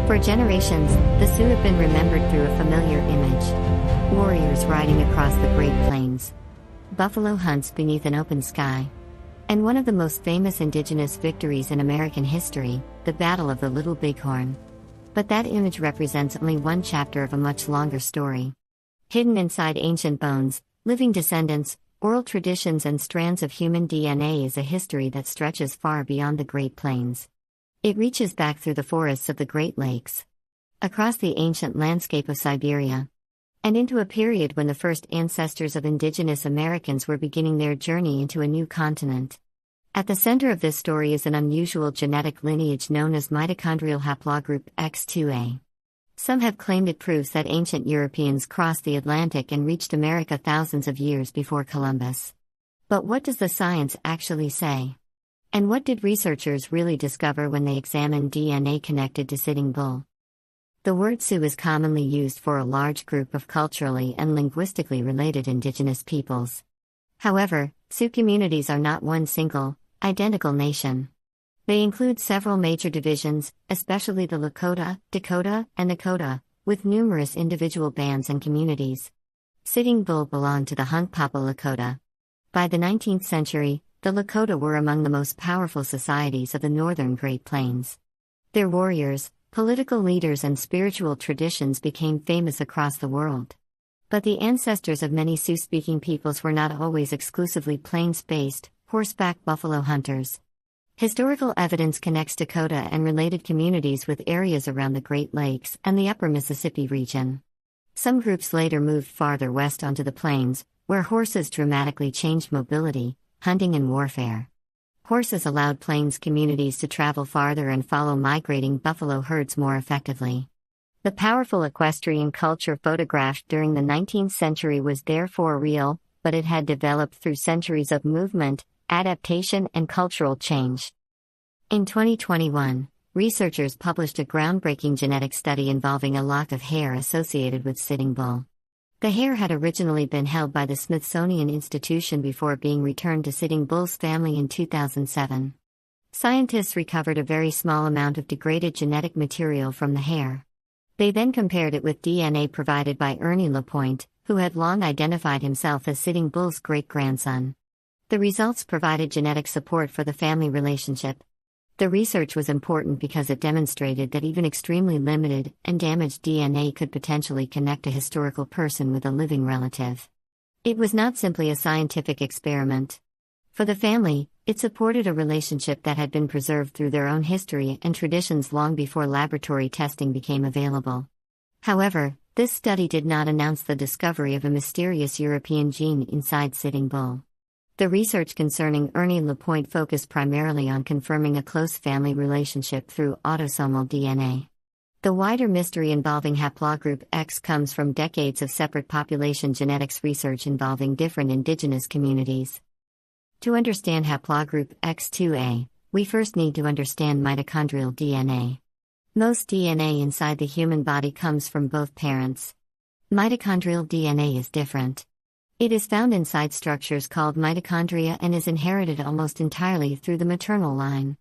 For generations, the Sioux have been remembered through a familiar image: warriors riding across the Great Plains, buffalo hunts beneath an open sky, and one of the most famous indigenous victories in American history, the Battle of the Little Bighorn. But that image represents only one chapter of a much longer story. Hidden inside ancient bones, living descendants, oral traditions, and strands of human DNA is a history that stretches far beyond the Great Plains. It reaches back through the forests of the Great Lakes, across the ancient landscape of Siberia, and into a period when the first ancestors of indigenous Americans were beginning their journey into a new continent. At the center of this story is an unusual genetic lineage known as mitochondrial haplogroup X2a. Some have claimed it proves that ancient Europeans crossed the Atlantic and reached America thousands of years before Columbus. But what does the science actually say? And what did researchers really discover when they examined DNA connected to Sitting Bull? The word Sioux is commonly used for a large group of culturally and linguistically related indigenous peoples. However, Sioux communities are not one single, identical nation. They include several major divisions, especially the Lakota, Dakota, and Nakota, with numerous individual bands and communities. Sitting Bull belonged to the Hunkpapa Lakota. By the 19th century, the Lakota were among the most powerful societies of the northern Great Plains. Their warriors, political leaders, and spiritual traditions became famous across the world. But the ancestors of many Sioux-speaking peoples were not always exclusively plains-based, horseback buffalo hunters. Historical evidence connects Dakota and related communities with areas around the Great Lakes and the upper Mississippi region. Some groups later moved farther west onto the plains, where horses dramatically changed mobility, hunting, and warfare. Horses allowed plains communities to travel farther and follow migrating buffalo herds more effectively. The powerful equestrian culture photographed during the 19th century was therefore real, but it had developed through centuries of movement, adaptation, and cultural change. In 2021, researchers published a groundbreaking genetic study involving a lock of hair associated with Sitting Bull. The hair had originally been held by the Smithsonian Institution before being returned to Sitting Bull's family in 2007. Scientists recovered a very small amount of degraded genetic material from the hair. They then compared it with DNA provided by Ernie LaPointe, who had long identified himself as Sitting Bull's great-grandson. The results provided genetic support for the family relationship. The research was important because it demonstrated that even extremely limited and damaged DNA could potentially connect a historical person with a living relative. It was not simply a scientific experiment. For the family, it supported a relationship that had been preserved through their own history and traditions long before laboratory testing became available. However, this study did not announce the discovery of a mysterious European gene inside Sitting Bull. The research concerning Ernie LaPointe focused primarily on confirming a close family relationship through autosomal DNA. The wider mystery involving Haplogroup X comes from decades of separate population genetics research involving different indigenous communities. To understand Haplogroup X2a, we first need to understand mitochondrial DNA. Most DNA inside the human body comes from both parents. Mitochondrial DNA is different. It is found inside structures called mitochondria and is inherited almost entirely through the maternal line.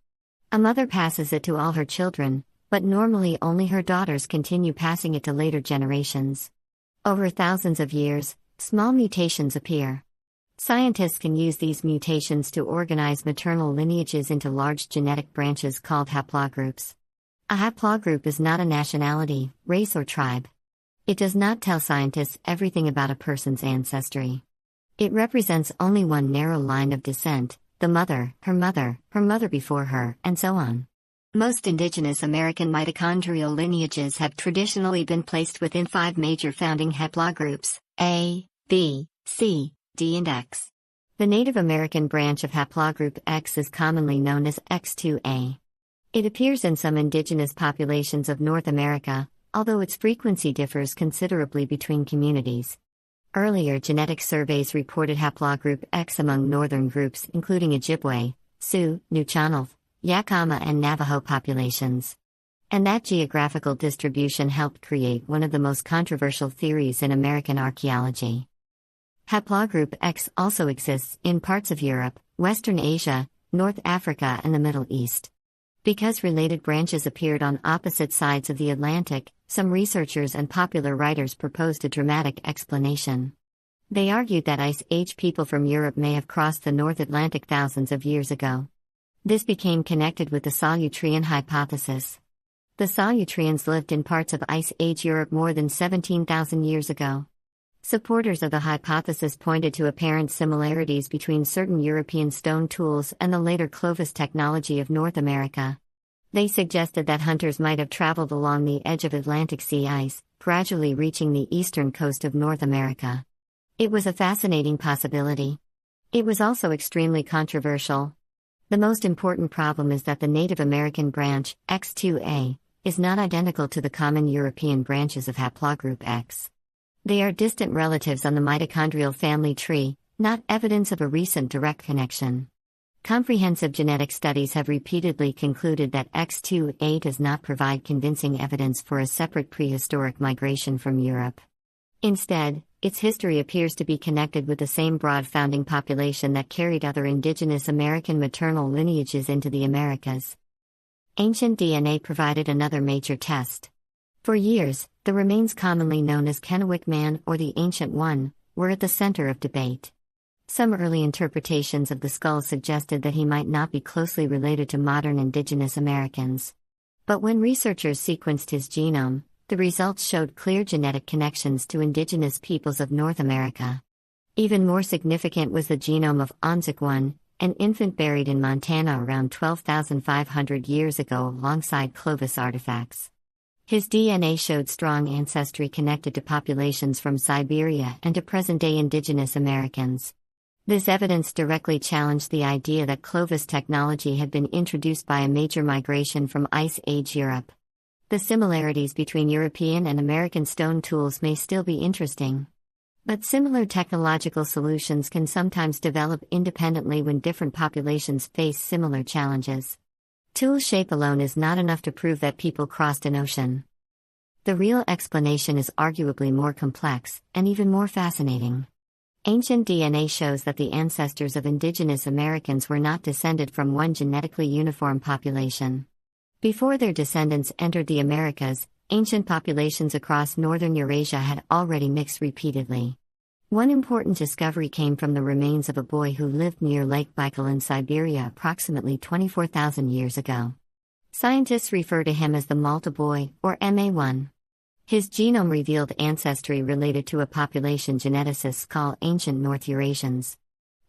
A mother passes it to all her children, but normally only her daughters continue passing it to later generations. Over thousands of years, small mutations appear. Scientists can use these mutations to organize maternal lineages into large genetic branches called haplogroups. A haplogroup is not a nationality, race, or tribe. It does not tell scientists everything about a person's ancestry. It represents only one narrow line of descent: the mother, her mother before her, and so on. Most indigenous American mitochondrial lineages have traditionally been placed within 5 major founding haplogroups: A, B, C, D, and X. The Native American branch of Haplogroup X is commonly known as X2a. It appears in some indigenous populations of North America, although its frequency differs considerably between communities. Earlier genetic surveys reported Haplogroup X among northern groups including Ojibwe, Sioux, Nuu-chah-nulth, Yakama, and Navajo populations. And that geographical distribution helped create one of the most controversial theories in American archaeology. Haplogroup X also exists in parts of Europe, Western Asia, North Africa, and the Middle East. Because related branches appeared on opposite sides of the Atlantic, some researchers and popular writers proposed a dramatic explanation. They argued that Ice Age people from Europe may have crossed the North Atlantic thousands of years ago. This became connected with the Solutrean hypothesis. The Solutreans lived in parts of Ice Age Europe more than 17,000 years ago. Supporters of the hypothesis pointed to apparent similarities between certain European stone tools and the later Clovis technology of North America. They suggested that hunters might have traveled along the edge of Atlantic sea ice, gradually reaching the eastern coast of North America. It was a fascinating possibility. It was also extremely controversial. The most important problem is that the Native American branch, X2a, is not identical to the common European branches of Haplogroup X. They are distant relatives on the mitochondrial family tree, not evidence of a recent direct connection. Comprehensive genetic studies have repeatedly concluded that X2a does not provide convincing evidence for a separate prehistoric migration from Europe. Instead, its history appears to be connected with the same broad founding population that carried other indigenous American maternal lineages into the Americas. Ancient DNA provided another major test. For years, the remains commonly known as Kennewick Man or the Ancient One were at the center of debate. Some early interpretations of the skull suggested that he might not be closely related to modern indigenous Americans. But when researchers sequenced his genome, the results showed clear genetic connections to indigenous peoples of North America. Even more significant was the genome of Onzik I, an infant buried in Montana around 12,500 years ago alongside Clovis artifacts. His DNA showed strong ancestry connected to populations from Siberia and to present-day indigenous Americans. This evidence directly challenged the idea that Clovis technology had been introduced by a major migration from Ice Age Europe. The similarities between European and American stone tools may still be interesting. But similar technological solutions can sometimes develop independently when different populations face similar challenges. Tool shape alone is not enough to prove that people crossed an ocean. The real explanation is arguably more complex, and even more fascinating. Ancient DNA shows that the ancestors of indigenous Americans were not descended from one genetically uniform population. Before their descendants entered the Americas, ancient populations across northern Eurasia had already mixed repeatedly. One important discovery came from the remains of a boy who lived near Lake Baikal in Siberia approximately 24,000 years ago. Scientists refer to him as the Malta Boy, or MA1. His genome revealed ancestry related to a population geneticists call ancient North Eurasians.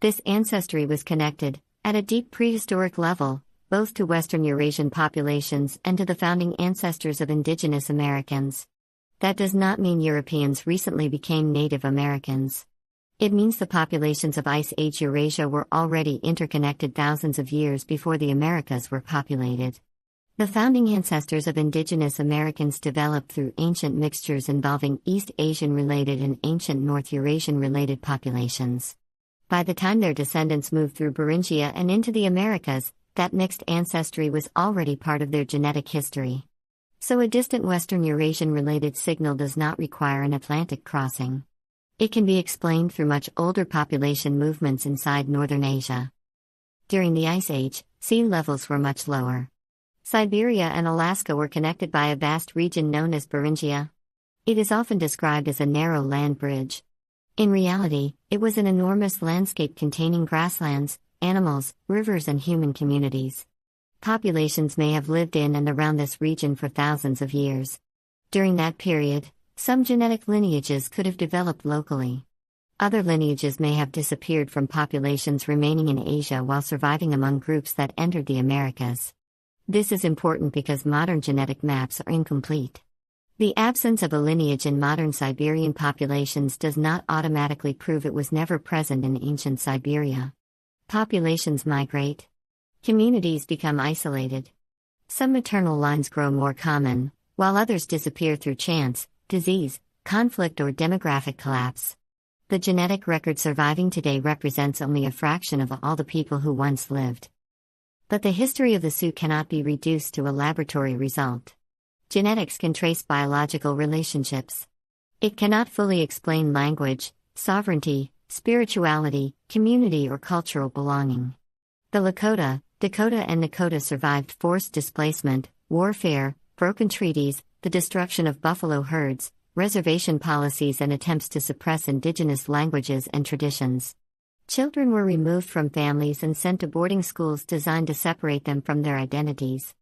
This ancestry was connected, at a deep prehistoric level, both to Western Eurasian populations and to the founding ancestors of indigenous Americans. That does not mean Europeans recently became Native Americans. It means the populations of Ice Age Eurasia were already interconnected thousands of years before the Americas were populated. The founding ancestors of indigenous Americans developed through ancient mixtures involving East Asian-related and ancient North Eurasian-related populations. By the time their descendants moved through Beringia and into the Americas, that mixed ancestry was already part of their genetic history. So a distant Western Eurasian-related signal does not require an Atlantic crossing. It can be explained through much older population movements inside northern Asia. During the Ice Age, sea levels were much lower. Siberia and Alaska were connected by a vast region known as Beringia. It is often described as a narrow land bridge. In reality, it was an enormous landscape containing grasslands, animals, rivers, and human communities. Populations may have lived in and around this region for thousands of years. During that period, some genetic lineages could have developed locally. Other lineages may have disappeared from populations remaining in Asia while surviving among groups that entered the Americas. This is important because modern genetic maps are incomplete. The absence of a lineage in modern Siberian populations does not automatically prove it was never present in ancient Siberia. Populations migrate. Communities become isolated. Some maternal lines grow more common, while others disappear through chance, disease, conflict, or demographic collapse. The genetic record surviving today represents only a fraction of all the people who once lived. But the history of the Sioux cannot be reduced to a laboratory result. Genetics can trace biological relationships. It cannot fully explain language, sovereignty, spirituality, community, or cultural belonging. The Lakota, Dakota and Nakota survived forced displacement, warfare, broken treaties, the destruction of buffalo herds, reservation policies, and attempts to suppress indigenous languages and traditions. Children were removed from families and sent to boarding schools designed to separate them from their identities.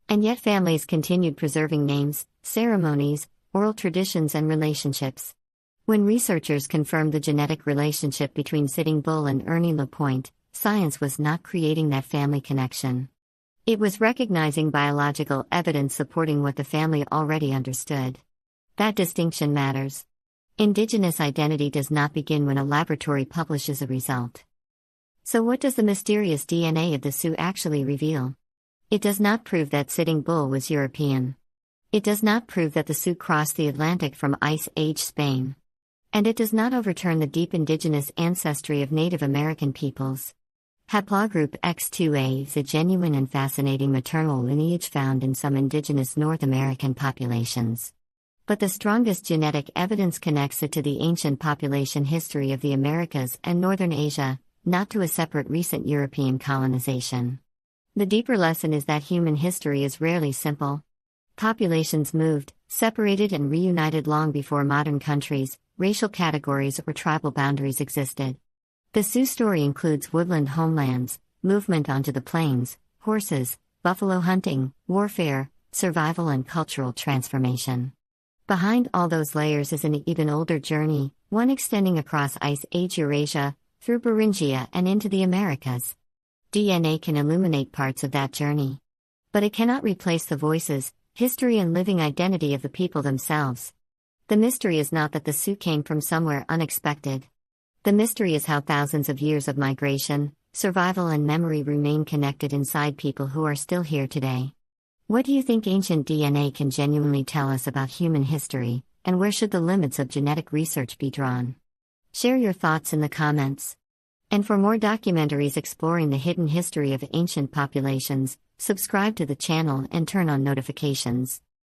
And yet families continued preserving names, ceremonies, oral traditions, and relationships. When researchers confirmed the genetic relationship between Sitting Bull and Ernie LaPointe, science was not creating that family connection. It was recognizing biological evidence supporting what the family already understood. That distinction matters. Indigenous identity does not begin when a laboratory publishes a result. So what does the mysterious DNA of the Sioux actually reveal? It does not prove that Sitting Bull was European. It does not prove that the Sioux crossed the Atlantic from Ice Age Spain. And it does not overturn the deep indigenous ancestry of Native American peoples. Haplogroup X2a is a genuine and fascinating maternal lineage found in some indigenous North American populations. But the strongest genetic evidence connects it to the ancient population history of the Americas and Northern Asia, not to a separate recent European colonization. The deeper lesson is that human history is rarely simple. Populations moved, separated, and reunited long before modern countries, racial categories, or tribal boundaries existed. The Sioux story includes woodland homelands, movement onto the plains, horses, buffalo hunting, warfare, survival, and cultural transformation. Behind all those layers is an even older journey, one extending across Ice Age Eurasia, through Beringia, and into the Americas. DNA can illuminate parts of that journey. But it cannot replace the voices, history, and living identity of the people themselves. The mystery is not that the Sioux came from somewhere unexpected. The mystery is how thousands of years of migration, survival, and memory remain connected inside people who are still here today. What do you think ancient DNA can genuinely tell us about human history, and where should the limits of genetic research be drawn? Share your thoughts in the comments. And for more documentaries exploring the hidden history of ancient populations, subscribe to the channel and turn on notifications.